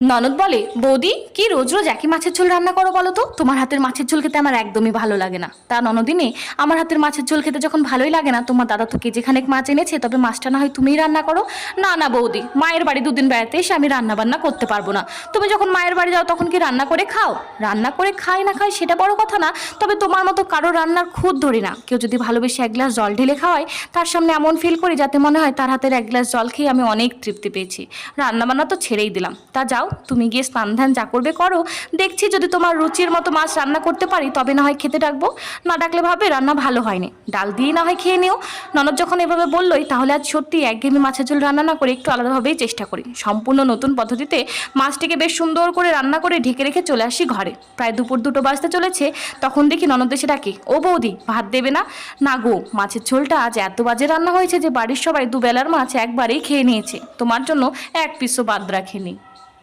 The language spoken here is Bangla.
ননদ বলে, বৌদি কি রোজ রোজ একই মাছের ঝোল রান্না করো বলো তো? তোমার হাতের মাছের ঝোল খেতে আমার একদমই ভালো লাগে না। তা ননদিনী, আমার হাতের মাছের ঝোল খেতে যখন ভালোই লাগে না, তোমার দাদা তো কেজিখানেক মাছ এনেছে, তবে মাছটা না হয় তুমিই রান্না করো। না না বৌদি, মায়ের বাড়ি দুদিন বেড়াতে এসে আমি রান্না বান্না করতে পারবো না। তুমি যখন মায়ের বাড়ি যাও তখন কি রান্না করে খাও? রান্না করে খাই না খাই সেটা বড় কথা না, তবে তোমার মতো কারো রান্নার খুঁত ধরি না। কেউ যদি ভালোবেসে এক গ্লাস জল ঢেলে খাওয়ায়, তার সামনে এমন ফিল করি যাতে মনে হয় তার হাতের এক গ্লাস জল খেয়ে আমি অনেক তৃপ্তি পেয়েছি। রান্না বান্না তো ছেড়েই দিলাম। তা যাও, তুমি গিয়ে স্নান ধ্যান যা করবে করো। দেখছি যদি তোমার রুচির মতো মাছ রান্না করতে পারি তবে না হয় খেতে ডাকবো, না ডাকলে ভাবে রান্না ভালো হয়নি, ডাল দিয়ে না হয় খেয়ে নিও। ননদ যখন এভাবে বললোই, তাহলে আজ সত্যি একঘেয়েমি মাছের ঝোল রান্না না করে একটু আলাদাভাবেই চেষ্টা করি। সম্পূর্ণ নতুন পদ্ধতিতে মাছটিকে বেশ সুন্দর করে রান্না করে ঢেকে রেখে চলে আসি ঘরে। প্রায় দুপুর 2টো বাজতে চলেছে, তখন দেখি ননদ এসে ডাকে, ও বৌদি ভাত দেবে না? না গো, মাছের ঝোলটা আজ এত বাজে রান্না হয়েছে যে বাড়ির সবাই দুবেলার মাছ একবারেই খেয়ে নিয়েছে, তোমার জন্য এক পিসও বাদ রাখেনি।